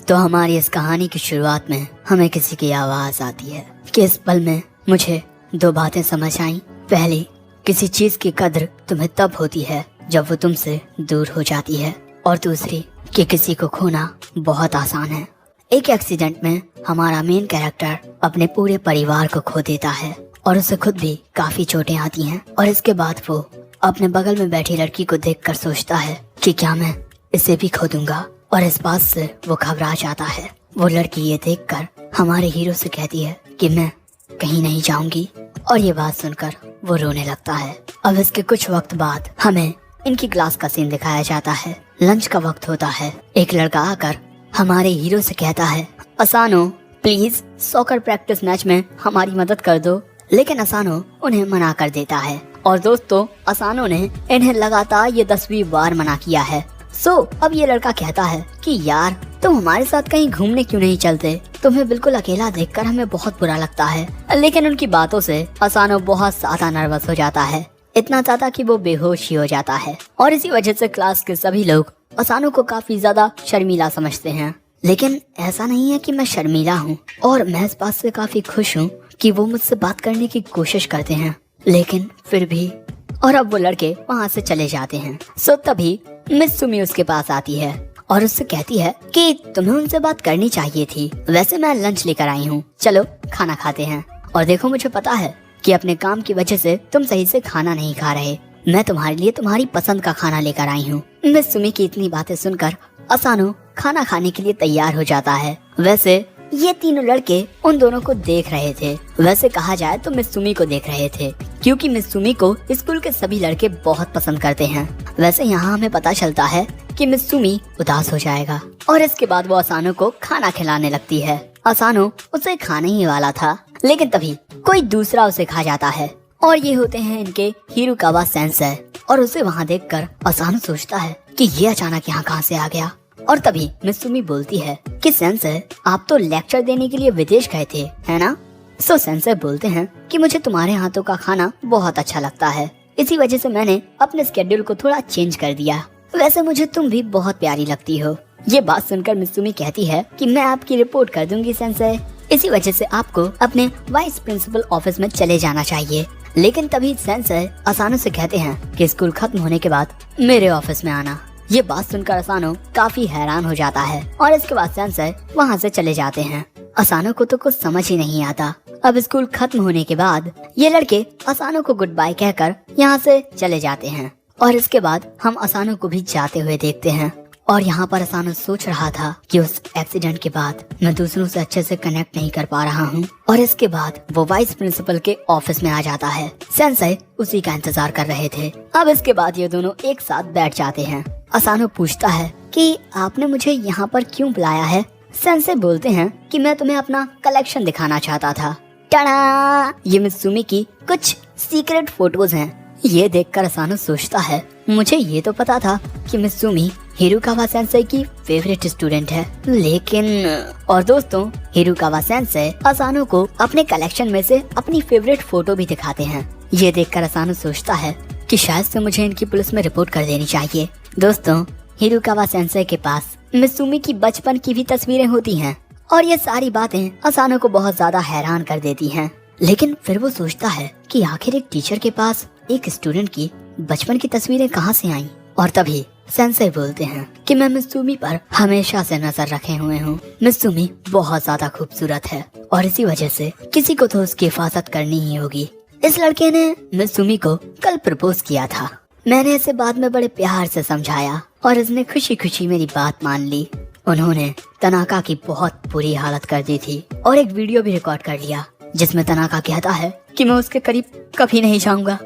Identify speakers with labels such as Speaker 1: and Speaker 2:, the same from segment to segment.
Speaker 1: तो हमारी इस कहानी की शुरुआत में हमें किसी की आवाज आती है कि इस पल में मुझे दो बातें समझ आईं। पहली, किसी चीज की कद्र तुम्हें तब होती है जब वो तुमसे दूर हो जाती है, और दूसरी कि किसी को खोना बहुत आसान है। एक एक्सीडेंट में हमारा मेन कैरेक्टर अपने पूरे परिवार को खो देता है और उसे खुद भी काफी चोटें आती हैं, और इसके बाद वो अपने बगल में बैठी लड़की को देखकर सोचता है कि क्या मैं इसे भी खो दूंगा, और इस बात से वो घबरा जाता है। वो लड़की ये देखकर हमारे हीरो से कहती है कि मैं कहीं नहीं जाऊंगी, और ये बात सुनकर वो रोने लगता है। अब इसके कुछ वक्त बाद हमें इनकी क्लास का सीन दिखाया जाता है। लंच का वक्त होता है। एक लड़का आकर हमारे हीरो से कहता है, असानो प्लीज सॉकर प्रैक्टिस मैच में हमारी मदद कर दो। लेकिन असानो उन्हें मना कर देता है, और दोस्तों असानो ने इन्हें लगातार ये 10वीं बार मना किया है। अब ये लड़का कहता है कि यार तुम हमारे साथ कहीं घूमने क्यों नहीं चलते, तुम्हें बिल्कुल अकेला देखकर हमें बहुत बुरा लगता है। लेकिन उनकी बातों से असानो बहुत ज्यादा नर्वस हो जाता है, इतना ज्यादा कि वो बेहोश ही हो जाता है, और इसी वजह से क्लास के सभी लोग असानो को काफी ज्यादा शर्मीला समझते हैं। लेकिन ऐसा नहीं है कि मैं शर्मीला हूँ, और मैं इस बात से काफी खुश हूँ कि वो मुझसे बात करने की कोशिश करते हैं, लेकिन फिर भी। और अब वो लड़के वहाँ से चले जाते हैं। तभी मिस सुमी उसके पास आती है और उससे कहती है कि तुम्हें उनसे बात करनी चाहिए थी। वैसे मैं लंच लेकर आई हूँ, चलो खाना खाते हैं। और देखो मुझे पता है कि अपने काम की वजह से तुम सही से खाना नहीं खा रहे, मैं तुम्हारे लिए तुम्हारी पसंद का खाना लेकर आई हूँ। मिस सुमी की इतनी बातें सुनकर असानो खाना खाने के लिए तैयार हो जाता है। वैसे ये तीनों लड़के उन दोनों को देख रहे थे। वैसे कहा जाए तो मिस सुमी को देख रहे थे, क्योंकि मिस सुमी को स्कूल के सभी लड़के बहुत पसंद करते हैं। वैसे यहाँ हमें पता चलता है कि मिस सुमी उदास हो जाएगा, और इसके बाद वो असानो को खाना खिलाने लगती है। असानो उसे खाने ही वाला था, लेकिन तभी कोई दूसरा उसे खा जाता है, और ये होते हैं इनके हिरुकावा सेंसेई। और उसे वहाँ देखकर असानो सोचता है कि ये अचानक यहाँ कहाँ से आ गया। और तभी मिस सुमी बोलती है कि सेंसेई आप तो लेक्चर देने के लिए विदेश गए थे, है ना? सेंसेई बोलते हैं कि मुझे तुम्हारे हाथों का खाना बहुत अच्छा लगता है, इसी वजह से मैंने अपने स्केड्यूल को थोड़ा चेंज कर दिया। वैसे मुझे तुम भी बहुत प्यारी लगती हो। ये बात सुनकर मिस सुमी कहती है कि मैं आपकी रिपोर्ट कर दूंगी सेंसेई, इसी वजह से आपको अपने वाइस प्रिंसिपल ऑफिस में चले जाना चाहिए। लेकिन तभी सेंसेई असानो से कहते हैं कि स्कूल खत्म होने के बाद मेरे ऑफिस में आना। ये बात सुनकर असानो काफी हैरान हो जाता है, और इसके बाद सेंसेई वहाँ से चले जाते हैं। असानो को तो कुछ समझ ही नहीं आता। अब स्कूल खत्म होने के बाद ये लड़के असानो को गुड बाय कहकर यहाँ से चले जाते हैं, और इसके बाद हम असानो को भी जाते हुए देखते हैं। और यहाँ पर असानो सोच रहा था कि उस एक्सीडेंट के बाद मैं दूसरों से अच्छे से कनेक्ट नहीं कर पा रहा हूँ, और इसके बाद वो वाइस प्रिंसिपल के ऑफिस में आ जाता है। सेंसेई उसी का इंतजार कर रहे थे। अब इसके बाद ये दोनों एक साथ बैठ जाते हैं। असानो पूछता है कि आपने मुझे यहाँ पर क्यों बुलाया है? सेंसेई बोलते हैं कि मैं तुम्हें अपना कलेक्शन दिखाना चाहता था। टाडा! ये मिस सुमी की कुछ सीक्रेट फोटोज हैं। ये देखकर असानो सोचता है, मुझे ये तो पता था कि मिस सुमी हिरुकावा सेंसेई की फेवरेट स्टूडेंट है, लेकिन। और दोस्तों हिरुकावा सेंसेई असानो को अपने कलेक्शन में से अपनी फेवरेट फोटो भी दिखाते हैं। ये देखकर असानो सोचता है कि शायद से मुझे इनकी पुलिस में रिपोर्ट कर देनी चाहिए। दोस्तों हिरुकावा सेंसेई के पास मिस सुमी की बचपन की भी तस्वीरें होती हैं, और ये सारी बातें असानो को बहुत ज्यादा हैरान कर देती हैं। लेकिन फिर वो सोचता है कि आखिर एक टीचर के पास एक स्टूडेंट की बचपन की तस्वीरें कहाँ से आईं? और तभी सेंसेई बोलते हैं कि मैं मिस सुमी पर हमेशा से नजर रखे हुए हूँ। मिस सुमी बहुत ज्यादा खूबसूरत है, और इसी वजह से किसी को तो उसकी हिफाजत करनी ही होगी। इस लड़के ने मिस सुमी को कल प्रपोज किया था। मैंने इसे बाद में बड़े प्यार से समझाया, और इसने खुशी खुशी मेरी बात मान ली। उन्होंने तनाका की बहुत बुरी हालत कर दी थी, और एक वीडियो भी रिकॉर्ड कर लिया जिसमें तनाका कहता है कि मैं उसके करीब कभी नहीं जाऊंगा।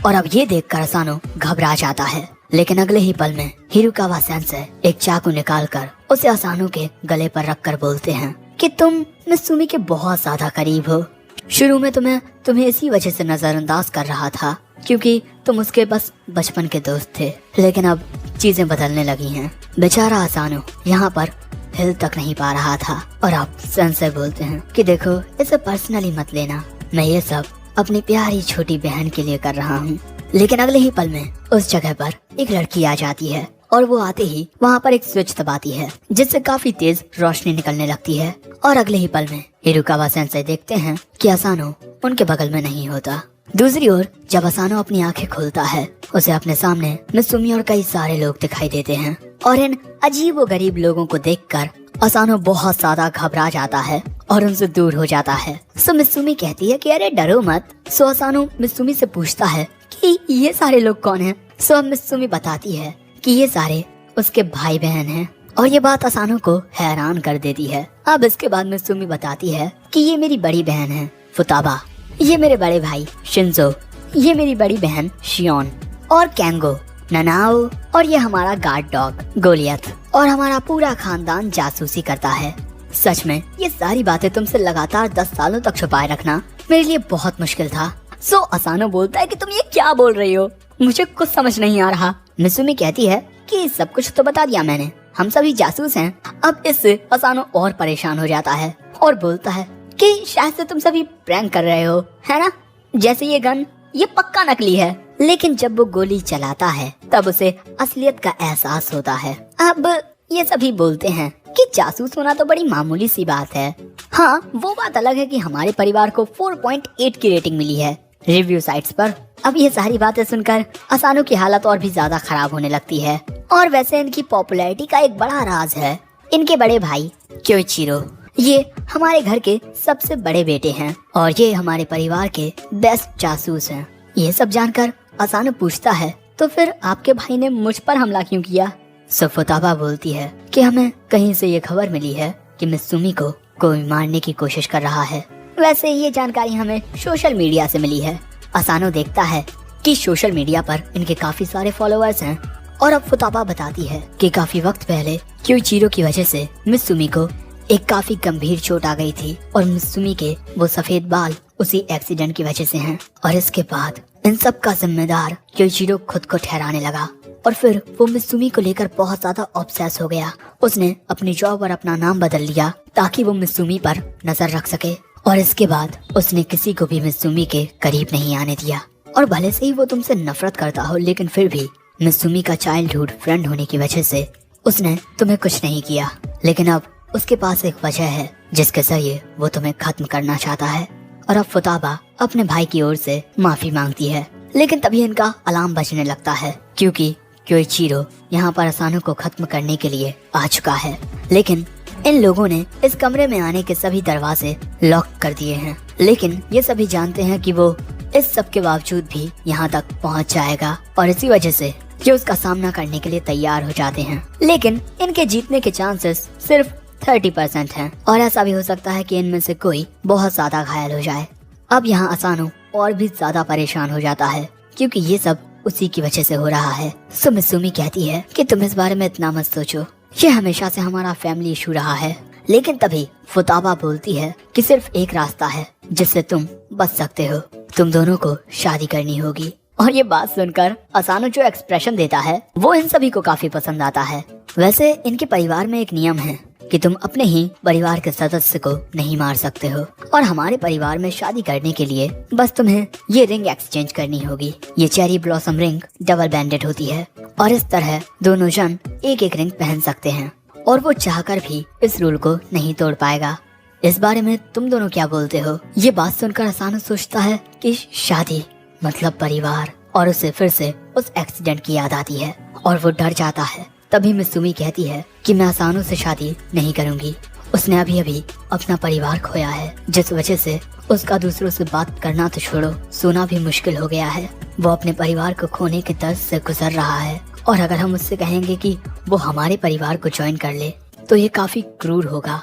Speaker 1: और अब ये देखकर असानो घबरा जाता है, लेकिन अगले ही पल में हिरुकावा सेंसेई एक चाकू निकालकर उसे असानो के गले पर रखकर बोलते हैं कि तुम मिस सुमी के बहुत ज्यादा करीब हो। शुरू में तुम्हें इसी वजह से नजरअंदाज कर रहा था क्योंकि तुम उसके बस बचपन के दोस्त थे, लेकिन अब चीजें बदलने लगी हैं। बेचारा असानो यहाँ पर हिल तक नहीं पा रहा था। और अब सेंसेई बोलते हैं कि देखो इसे पर्सनली मत लेना, मैं ये सब अपनी प्यारी छोटी बहन के लिए कर रहा हूँ। लेकिन अगले ही पल में उस जगह पर एक लड़की आ जाती है और वो आते ही वहाँ पर एक स्विच दबाती है जिससे काफी तेज रोशनी निकलने लगती है। और अगले ही पल में हिरुकावा सेंसेई देखते हैं कि असानो उनके बगल में नहीं होता। दूसरी ओर जब असानो अपनी आंखें खोलता है, उसे अपने सामने मित्सुमी और कई सारे लोग दिखाई देते हैं। और इन अजीब व गरीब लोगों को देखकर असानो बहुत ज्यादा घबरा जाता है और उनसे दूर हो जाता है। सो मित्सुमी कहती है कि अरे डरो मत। सो असानो मित्सुमी से पूछता है कि ये सारे लोग कौन हैं। सो मित्सुमी बताती है कि ये सारे उसके भाई बहन हैं और ये बात असानो को हैरान कर देती है। अब इसके बाद मित्सुमी बताती है कि ये मेरी बड़ी बहन है फुताबा, ये मेरे बड़े भाई शिंजो, ये मेरी बड़ी बहन शियोन और कैंगो, ननाओ और ये हमारा गार्ड डॉग गोलियत और हमारा पूरा खानदान जासूसी करता है। सच में ये सारी बातें तुमसे लगातार 10 सालों तक छुपाए रखना मेरे लिए बहुत मुश्किल था। सो असानो बोलता है कि तुम ये क्या बोल रही हो, मुझे कुछ समझ नहीं आ रहा। मित्सुमी कहती है कि सब कुछ तो बता दिया मैंने, हम सभी जासूस हैं। अब इससे असानो और परेशान हो जाता है और बोलता है कि शायद से तुम सभी प्रैंक कर रहे हो, है ना? जैसे ये गन ये पक्का नकली है। लेकिन जब वो गोली चलाता है तब उसे असलियत का एहसास होता है। अब ये सभी बोलते हैं कि जासूस होना तो बड़ी मामूली सी बात है। हाँ, वो बात अलग है कि हमारे परिवार को 4.8 की रेटिंग मिली है रिव्यू साइट्स पर। अब ये सारी बातें सुनकर असानो की हालत और भी ज्यादा खराब होने लगती है। और वैसे इनकी पॉपुलैरिटी का एक बड़ा राज है इनके बड़े भाई क्योइचिरो। ये हमारे घर के सबसे बड़े बेटे हैं और ये हमारे परिवार के बेस्ट जासूस हैं। ये सब जानकर असानो पूछता है तो फिर आपके भाई ने मुझ पर हमला क्यों किया? फुताबा बोलती है कि हमें कहीं से ये खबर मिली है कि मित्सुमी को कोई मारने की कोशिश कर रहा है। वैसे ये जानकारी हमें सोशल मीडिया से मिली है। असानो देखता है कि सोशल मीडिया पर इनके काफी सारे फॉलोअर्स हैं। और अब फुताबा बताती है कि काफी वक्त पहले क्योइचिरो की वजह से मित्सुमी को एक काफी गंभीर चोट आ गई थी और मित्सुमी के वो सफेद बाल उसी एक्सीडेंट की वजह से हैं। और इसके बाद इन सब का जिम्मेदार क्योइचिरो खुद को ठहराने लगा और फिर वो मित्सुमी को लेकर बहुत ज्यादा ऑब्सेस हो गया। उसने अपनी जॉब और अपना नाम बदल लिया ताकि वो मित्सुमी पर नजर रख सके। और इसके बाद उसने किसी को भी मित्सुमी के करीब नहीं आने दिया। और भले से ही वो तुमसे नफरत करता हो, लेकिन फिर भी मित्सुमी का चाइल्डहुड फ्रेंड होने की वजह से उसने तुम्हें कुछ नहीं किया। लेकिन अब उसके पास एक वजह है जिसके जरिए वो तुम्हें खत्म करना चाहता है। और अब फुताबा अपने भाई की ओर से माफी मांगती है। लेकिन तभी इनका अलार्म बजने लगता है क्योंकि क्योइचिरो यहाँ पर असानो को खत्म करने के लिए आ चुका है। लेकिन इन लोगों ने इस कमरे में आने के सभी दरवाजे लॉक कर दिए हैं। लेकिन ये सभी जानते हैं कि वो इस सब के बावजूद भी यहाँ तक पहुँच जाएगा और इसी वजह से ये उसका सामना करने के लिए तैयार हो जाते हैं। लेकिन इनके जीतने के चांसेस सिर्फ 30% हैं और ऐसा भी हो सकता है कि इनमें से कोई बहुत ज्यादा घायल हो जाए। अब यहाँ असानो और भी ज्यादा परेशान हो जाता है क्योंकि ये सब उसी की वजह से हो रहा है। सो मित्सुमी कहती है कि तुम इस बारे में इतना मत सोचो, ये हमेशा से हमारा फैमिली इशू रहा है। लेकिन तभी फुताबा बोलती है कि सिर्फ एक रास्ता है जिससे तुम बच सकते हो, तुम दोनों को शादी करनी होगी। और ये बात सुनकर असानो जो एक्सप्रेशन देता है वो इन सभी को काफी पसंद आता है। वैसे इनके परिवार में एक नियम है कि तुम अपने ही परिवार के सदस्य को नहीं मार सकते हो और हमारे परिवार में शादी करने के लिए बस तुम्हें ये रिंग एक्सचेंज करनी होगी। ये चेरी ब्लॉसम रिंग डबल बैंडेड होती है और इस तरह दोनों जन एक एक रिंग पहन सकते हैं और वो चाहकर भी इस रूल को नहीं तोड़ पाएगा। इस बारे में तुम दोनों क्या बोलते हो? ये बात सुनकर असानो सोचता है कि शादी मतलब परिवार और उसे फिर से उस एक्सीडेंट की याद आती है और वो डर जाता है। तभी मित्सुमी कहती है कि मैं असानो से शादी नहीं करूंगी, उसने अभी अभी अपना परिवार खोया है जिस वजह से उसका दूसरों से बात करना तो छोड़ो, सोना भी मुश्किल हो गया है। वो अपने परिवार को खोने के दर्द से गुजर रहा है और अगर हम उससे कहेंगे कि वो हमारे परिवार को ज्वाइन कर ले तो ये काफी क्रूर होगा।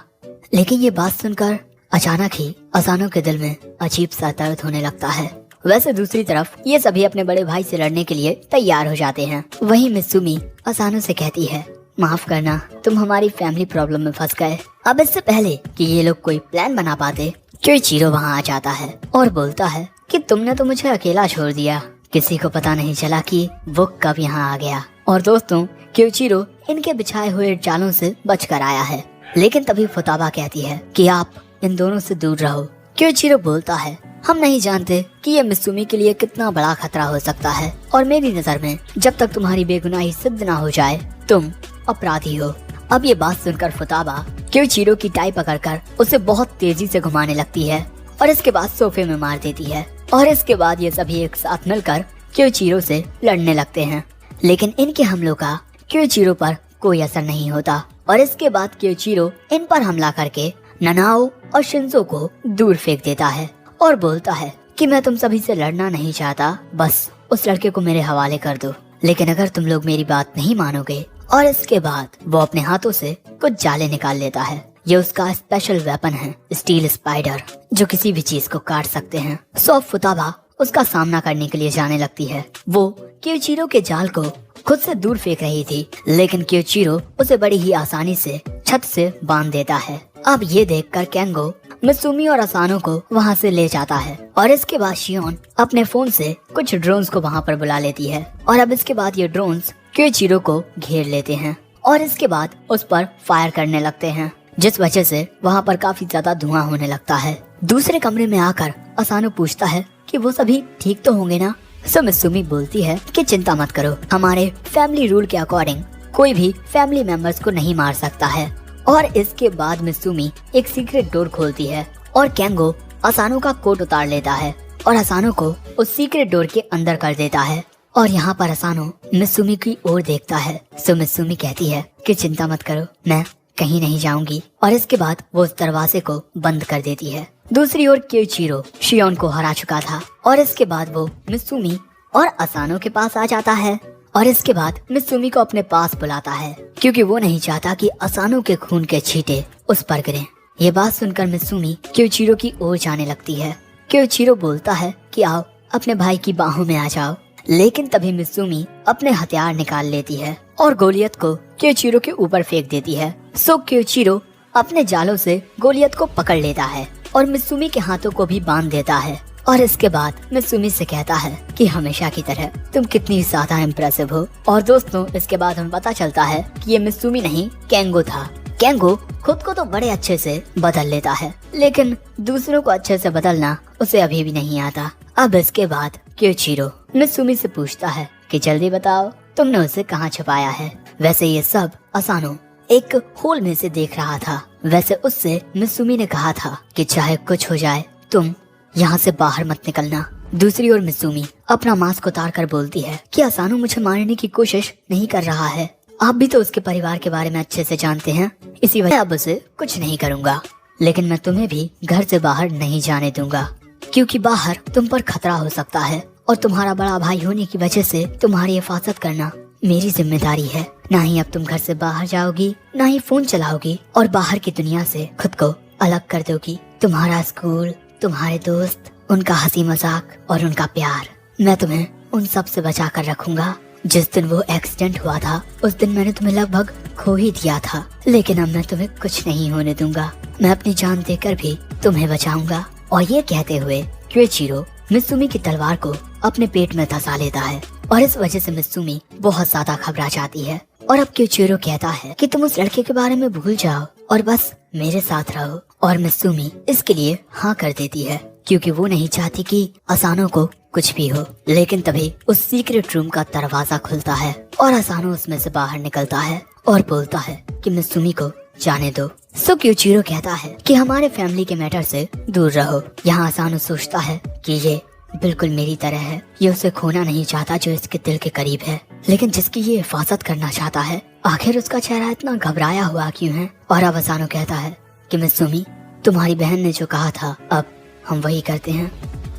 Speaker 1: लेकिन ये बात सुनकर अचानक ही असानो के दिल में अजीब सा दर्द होने लगता है। वैसे दूसरी तरफ ये सभी अपने बड़े भाई से लड़ने के लिए तैयार हो जाते हैं। वहीं मित्सुमी असानो से कहती है, माफ करना, तुम हमारी फैमिली प्रॉब्लम में फंस गए। अब इससे पहले कि ये लोग कोई प्लान बना पाते क्योइचिरो वहाँ आ जाता है और बोलता है कि तुमने तो मुझे अकेला छोड़ दिया, किसी को पता नहीं चला कि वो कब यहाँ आ गया। और दोस्तों, क्योइचिरो इनके बिछाए हुए जालों से बचकर आया है। लेकिन तभी फुताबा कहती है कि आप इन दोनों से दूर रहो। क्योइचिरो बोलता है, हम नहीं जानते कि ये मित्सुमी के लिए कितना बड़ा खतरा हो सकता है और मेरी नजर में जब तक तुम्हारी बेगुनाही सिद्ध ना हो जाए तुम अपराधी हो। अब ये बात सुनकर फुताबा क्योचीरो की टाई पकड़कर उसे बहुत तेजी से घुमाने लगती है और इसके बाद सोफे में मार देती है। और इसके बाद ये सभी एक साथ मिलकर क्योचीरो से लड़ने लगते हैं, लेकिन इनके हमलों का क्योचीरो पर कोई असर नहीं होता। और इसके बाद क्योचीरो इन पर हमला करके ननाओ और शिंजो को दूर फेंक देता है और बोलता है कि मैं तुम सभी से लड़ना नहीं चाहता, बस उस लड़के को मेरे हवाले कर दो। लेकिन अगर तुम लोग मेरी बात नहीं मानोगे। और इसके बाद वो अपने हाथों से कुछ जाले निकाल लेता है। ये उसका स्पेशल वेपन है, स्टील स्पाइडर, जो किसी भी चीज को काट सकते हैं। सो फुताबा उसका सामना करने के लिए जाने लगती है। वो क्योचीरो के जाल को खुद से दूर फेंक रही थी, लेकिन क्योचीरो उसे बड़ी ही आसानी से छत से बांध देता है। अब ये देखकर केंगो मित्सुमी और असानो को वहाँ से ले जाता है। और इसके बाद शियोन अपने फोन से कुछ ड्रोन्स को वहाँ पर बुला लेती है। और अब इसके बाद ये ड्रोन्स क्योचीरो को घेर लेते हैं और इसके बाद उस पर फायर करने लगते हैं, जिस वजह से वहाँ पर काफी ज्यादा धुआं होने लगता है। दूसरे कमरे में आकर असानो पूछता है कि वो सभी ठीक तो होंगे ना। सो मित्सुमी बोलती है कि चिंता मत करो, हमारे फैमिली रूल के अकॉर्डिंग कोई भी फैमिली मेंबर्स को नहीं मार सकता है। और इसके बाद मित्सुमी एक सीक्रेट डोर खोलती है और केंगो असानो का कोट उतार लेता है और असानो को उस सीक्रेट डोर के अंदर कर देता है। और यहाँ पर असानो मित्सुमी की ओर देखता है। सो मित्सुमी कहती है कि चिंता मत करो, मैं कहीं नहीं जाऊंगी। और इसके बाद वो उस दरवाजे को बंद कर देती है। दूसरी ओर क्योचीरो शियोन को हरा चुका था और इसके बाद वो मित्सुमी और असानो के पास आ जाता है। और इसके बाद मित्सुमी को अपने पास बुलाता है, क्योंकि वो नहीं चाहता कि असानो के खून के छींटे उस पर गिरें। ये बात सुनकर मित्सुमी क्योचीरो की ओर जाने लगती है। क्योचीरो बोलता है कि आओ अपने भाई की बाहों में आ जाओ, लेकिन तभी मित्सुमी अपने हथियार निकाल लेती है और गोलियत को क्योचीरो के ऊपर फेंक देती है। सो क्योचीरो अपने जालों से गोलियत को पकड़ लेता है और मित्सुमी के हाथों को भी बांध देता है। और इसके बाद मित्सुमी से कहता है कि हमेशा की तरह तुम कितनी ज्यादा इम्प्रेसिव हो। और दोस्तों, इसके बाद हमें पता चलता है कि ये मित्सुमी नहीं केंगो था। केंगो खुद को तो बड़े अच्छे से बदल लेता है, लेकिन दूसरों को अच्छे से बदलना उसे अभी भी नहीं आता। अब इसके बाद क्योचीरो मित्सुमी से पूछता है कि जल्दी बताओ, तुमने उसे कहाँ छुपाया है। वैसे ये सब असानो एक होल में से देख रहा था। वैसे उससे मित्सुमी ने कहा था कि चाहे कुछ हो जाए तुम यहाँ से बाहर मत निकलना। दूसरी ओर मित्सुमी अपना मास्क उतार कर बोलती है कि असानो मुझे मारने की कोशिश नहीं कर रहा है। आप भी तो उसके परिवार के बारे में अच्छे से जानते हैं, इसी वजह अब उसे कुछ नहीं करूँगा। लेकिन मैं तुम्हें भी घर से बाहर नहीं जाने दूंगा, क्योंकि बाहर तुम पर खतरा हो सकता है और तुम्हारा बड़ा भाई होने की वजह से तुम्हारी हिफाजत करना मेरी जिम्मेदारी है। ना ही अब तुम घर से बाहर जाओगी, ना ही फोन चलाओगी और बाहर की दुनिया से खुद को अलग कर दोगी। तुम्हारा स्कूल, तुम्हारे दोस्त, उनका हंसी मजाक और उनका प्यार, मैं तुम्हें उन सब से बचा कर रखूंगा। जिस दिन वो एक्सीडेंट हुआ था उस दिन मैंने तुम्हें लगभग खो ही दिया था, लेकिन अब मैं तुम्हें कुछ नहीं होने दूंगा। मैं अपनी जान देकर भी तुम्हें बचाऊंगा। और ये कहते हुए क्योचीरो मित्सुमी की तलवार को अपने पेट में धंसा लेता है और इस वजह से मित्सुमी बहुत ज्यादा घबरा जाती है। और अब क्योचीरो कहता है कि तुम उस लड़के के बारे में भूल जाओ और बस मेरे साथ रहो। और मित्सुमी इसके लिए हाँ कर देती है, क्योंकि वो नहीं चाहती कि असानो को कुछ भी हो। लेकिन तभी उस सीक्रेट रूम का दरवाजा खुलता है और असानो उसमें से बाहर निकलता है और बोलता है कि मित्सुमी को जाने दो। सो क्योचीरो कहता है कि हमारे फैमिली के मैटर से दूर रहो। यहाँ असानो सोचता है कि ये बिल्कुल मेरी तरह है, ये उसे खोना नहीं चाहता जो इसके दिल के करीब है, लेकिन जिसकी ये हिफाजत करना चाहता है। आखिर उसका चेहरा इतना घबराया हुआ क्यों है। और अब असानो कहता है कि मित्सुमी, तुम्हारी बहन ने जो कहा था अब हम वही करते हैं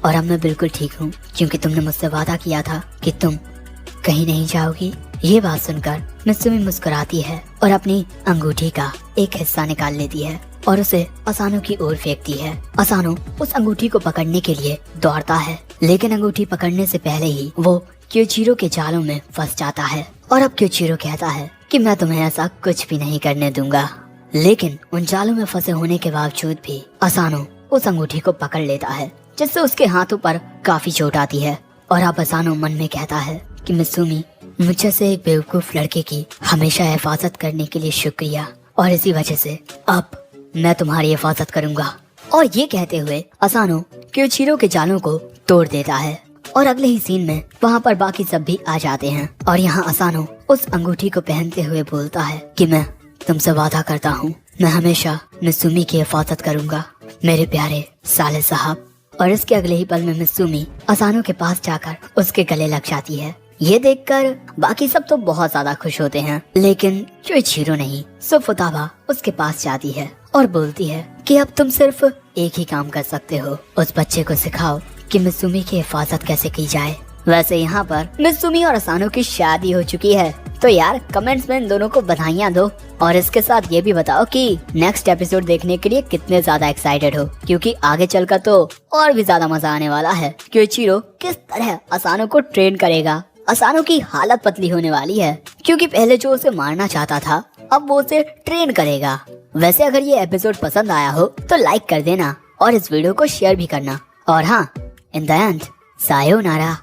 Speaker 1: और अब मैं बिल्कुल ठीक हूँ, क्योंकि तुमने मुझसे वादा किया था कि तुम कहीं नहीं जाओगी। ये बात सुनकर मित्सुमी मुस्कुराती है और अपनी अंगूठी का एक हिस्सा निकाल लेती है और उसे असानो की ओर फेंकती है। असानो उस अंगूठी को पकड़ने के लिए दौड़ता है, लेकिन अंगूठी पकड़ने से पहले ही वो क्योचीरो के जालों में फंस जाता है। और अब क्योचीरो कहता है कि मैं तुम्हें ऐसा कुछ भी नहीं करने दूंगा। लेकिन उन जालों में फंसे होने के बावजूद भी असानो उस अंगूठी को पकड़ लेता है, जिससे उसके हाथों पर काफी चोट आती है। और अब असानो मन में कहता है कि मित्सुमी, मुझे से एक बेवकूफ लड़के की हमेशा हिफाजत करने के लिए शुक्रिया, और इसी वजह से अब मैं तुम्हारी हिफाजत करूंगा। और ये कहते हुए असानो क्योचीरो के जालों को तोड़ देता है और अगले ही सीन में वहाँ पर बाकी सब भी आ जाते हैं और यहाँ असानो उस अंगूठी को पहनते हुए बोलता है कि मैं तुमसे वादा करता हूँ, मैं हमेशा मित्सुमी की हिफाजत करूंगा, मेरे प्यारे साले साहब। और इसके अगले ही पल में मित्सुमी असानो के पास जाकर उसके गले लग जाती है। ये देखकर बाकी सब तो बहुत ज्यादा खुश होते हैं, लेकिन यूइचिरो नहीं। सो फुताबा उसके पास जाती है और बोलती है कि अब तुम सिर्फ एक ही काम कर सकते हो, उस बच्चे को सिखाओ कि मित्सुमी की हिफाजत कैसे की जाए। वैसे यहाँ पर मित्सुमी और असानो की शादी हो चुकी है। तो यार कमेंट्स में इन दोनों को बधाइयाँ दो और इसके साथ ये भी बताओ कि नेक्स्ट एपिसोड देखने के लिए कितने ज्यादा एक्साइटेड हो, क्योंकि आगे चलकर तो और भी ज्यादा मजा आने वाला है। यूइचिरो किस तरह असानो को ट्रेन करेगा। असानो की हालत पतली होने वाली है, क्योंकि पहले जो उसे मारना चाहता था अब वो उसे ट्रेन करेगा। वैसे अगर ये एपिसोड पसंद आया हो तो लाइक कर देना और इस वीडियो को शेयर भी करना। और हाँ, इन द एंड सायोनारा।